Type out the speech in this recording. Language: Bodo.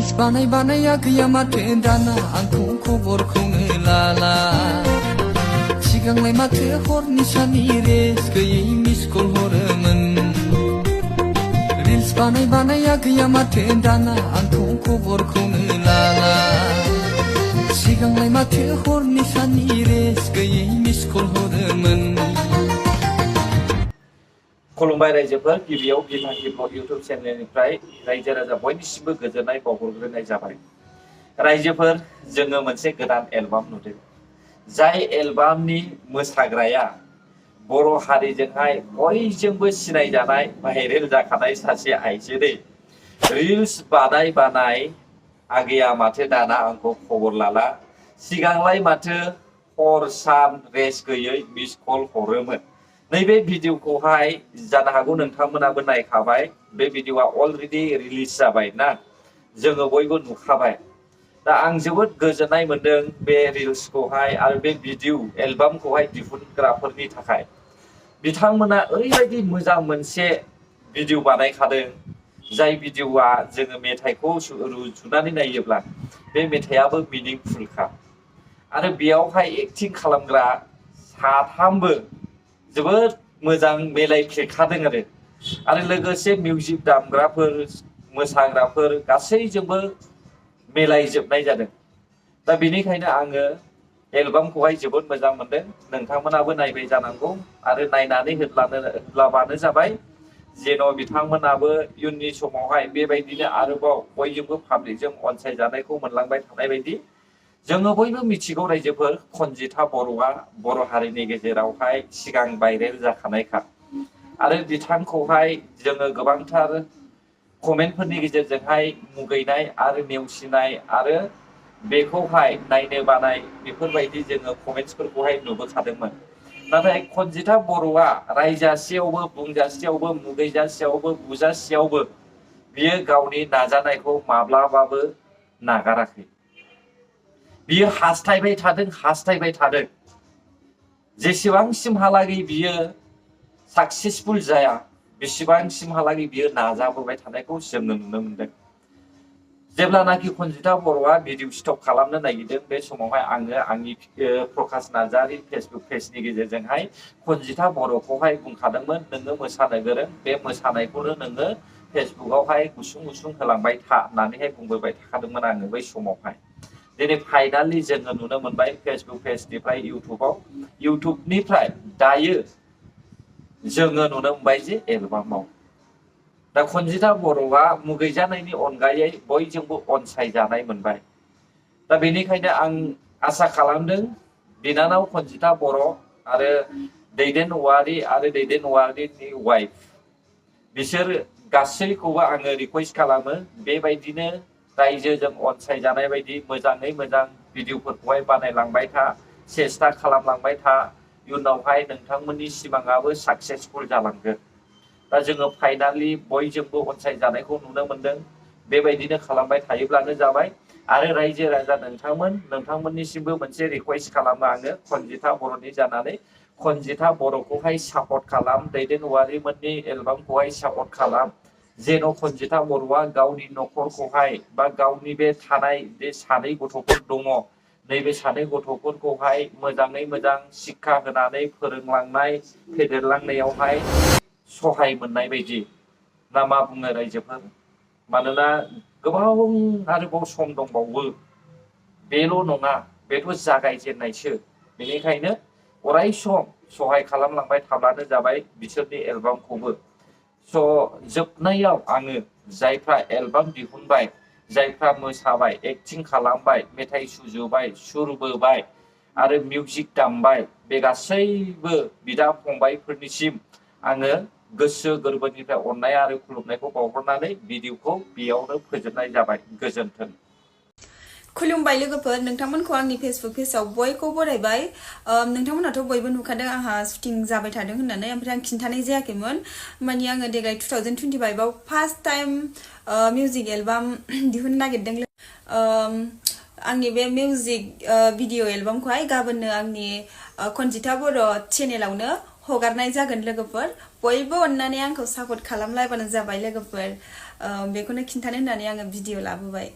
Reels बानाया गैया माथो दाना आंखौ खबरखौनो लाला सिगांलाय माथो हरनि सानि रेस गैयै मिस कल हरोमोन Reels बानाया गैया माथो दाना आंखौ खबरखौनो लाला सिगांलाय माथो हरनि सानि रेस गैयै मिस कल हरोमोन खुलुमबाय रायजोफोर गिबियाव बिथांखि ब्लग इउट्युब चेनेलनिफ्राय रायजो राजा बयनिसिमबो गोजोननाय बावहरग्रोनाय जाबाय रायजोफोर जोङो मोनसे गोदान एलबाम नुदों जाय एलबामनि मोसाग्राया बर' हारिजोंहाय बयजोंबो सिनायजानाय भाइरेल जाखानाय सासे आइजोनि रिल्स बानाय आगैया माथो दाना आंखौ खबर लाला सिगांलाय माथो हर सान रेस गैयै मिस कल हरोमोन नैबे भिडिअखौहाय जानो हागौ नोंथांमोनाबो नायखाबाय बे भिडिअआ अलरेडि रिलिज जाबाय ना जोङो बयबो नुखाबाय दा आं जोबोद गोजोननाय मोनदों बे रिल्सखौहाय आरो बे भिडिअ एलबामखौहाय दिहुनग्राफोरनि थाखाय बिथांमोना ओरैबायदि मोजां मोनसे भिडिअ बानायखादों जाय भिडिअआ जोङो मेथाइखौ रुजुनानै नायोब्ला बे मेथाइआबो मिनिंफुलखा आरो बेयावहाय एक्टिं खालामग्रा साथामबो जोबोद मोजां मिलायफ्लेखादों आरो लोगोसे मिउजिक दामग्राफोर मोसाग्राफोर गासैजोंबो मिलायजोबनाय जादों दा बेनिखायनो आङो एलबामखौहाय जोबोद मोजां मोनदों नोंथांमोनाबो नायबाय जानांगौ आरो नायनानै होद्लाबानो जाबाय जेन' बिथांमोनाबो इयुननि समावहाय बेबायदिनो आरोबाव बयजोंबो पाब्लिकजों अनसायजानायखौ मोनलांबाय थानाय बायदि जोङो बयबो मिथिगौ रायजोफोर खनजिथा बर'आ बर' हारिनि गेजेरावहाय सिगां भाइरेल जाखानायखा आरो बिथांखौहाय जोङो गोबांथार कमेन्टफोरनि गेजेरजोंहाय मुगैनाय आरो नेवसिनाय आरो बेखौहाय नायनो बानाय बेफोरबायदि जोङो कमेन्ट्सफोरखौहाय नुबोखादोंमोन नाथाय खनजिथा बर'आ रायजासेयावबो बुंजासेयावबो मुगैजासेयावबो बुजासेयावबो बियो गावनि नाजानायखौ माब्लाबाबो नागाराखै बियो हास्थायबाय थादों जेसेबांसिमहालागै बियो साक्सेसफुल जाया बेसेबांसिमहालागै बियो नाजाबोबाय थानायखौ जोङो नुनो मोनदों जेब्लानाखि खनजिथा बर'आ भिडिअ स्टप खालामनो नागिरदों बे समावहाय आङो आंनि प्रकाश नार्जारि फेसबुक पेजनि गेजेरजोंहाय खनजिथा बर'खौहाय बुंखादोंमोन नोङो मोसानो गोरों बे मोसानायखौनो नोङो फेसबुकआवहाय गुसुं होलांबाय था होननानैहाय बुंबोबाय थाखादोंमोन आङो बै समावहाय दिनै फाइनालि जोङो नुनो मोनबाय फेसबुक पेजनिफ्राय इउटुबनिफ्राय दायो जोङो नुनो मोनबाय जे एलबामाव दा खनजिथा बर'आ मुगैजानायनि अनगायै बयजोंबो अनसायजानाय मोनबाय दा बेनिखायनो आं आसा खालामदों बिनानाव खनजिथा बर' आरो दैदेन औवारिनि वाइफ बिसोर गासैखौबो आङो रिकुवेस्ट खालामो बेबायदिनो रायजोजों अनसायजानाय बायदि मोजाङै मोजां भिडिअफोरखौहाय बानायलांबाय था सेस्था खालामलांबाय था इयुनावहाय नोंथांमोननि सिमाङाबो साक्सेसफुल जालांगोन दा जोङो फाइनालि बयजोंबो अनसायजानायखौ नुनो मोनदों बेबायदिनो खालामबाय थायोब्लानो जाबाय आरो रायजो राजा नोंथांमोननिसिमबो मोनसे रिकुवेस्ट खालामो आङो खनजिथा बर'नि जानानै खनजिथा बर'खौहाय सापर्ट खालाम दैदेन औवारिमोननि एलबामखौहाय सापर्ट खालाम जेन' खनजिथा बर'आ गावनि न'खरखौहाय बा गावनि बे थानाय बे सानै गथ'फोर दङ नैबे सानै गथ'फोरखौहाय मोजाङै मोजां शिक्षा होनानै फोरोंलांनाय फेदेरलांनायावहाय सहाय मोननाय बायदि ना मा बुङो रायजोफोर मानोना गोबां आरोबाव सम दंबावो बेल' नङा बेथ' जागायजेननायसो बेनिखायनो अराय सम सहाय खालामलांबाय थाब्लानो जाबाय बिसोरनि एलबामखौबो स' जोबनायाव आङो जायफ्रा एलबाम दिहुनबाय जायफ्रा मोसाबाय एक्टिं खालामबाय मेथाइ सुजुबाय सुर बोबाय आरो मिउजिक दामबाय बे गासैबो बिदा फंबायफोरनिसिम आङो गोसो गोरबोनिफ्राय अननाय आरो खुलुमनायखौ बावहरनानै भिडिअखौ बेयावनो फोजोबनाय जाबाय गोजोन्थों खुलुमबाय लोगोफोर नोंथांमोनखौ आंनि फेसबुक पेजाव बयखौ बरायबाय नोंथांमोनाथ' बयबो नुखादों आंहा शुटिं जाबाय थादों होननानै ओमफ्राय आं खिन्थानाय जायाखैमोन माने आङो देग्लाय 2025आव फार्स्ट टाइम मिउजिक एलबाम दिहुननो नागिरदों आंनि बे मिउजिक भिडिअ एलबामखौहाय गाबोननो आंनि खनजिथा बर' चेनेलावनो हगारनाय जागोन लोगोफोर बयबो अननानै आंखौ सापर्ट खालामलायबानो जाबाय लोगोफोर बेखौनो खिन्थानो होननानै आङो भिडिअ लाबोबाय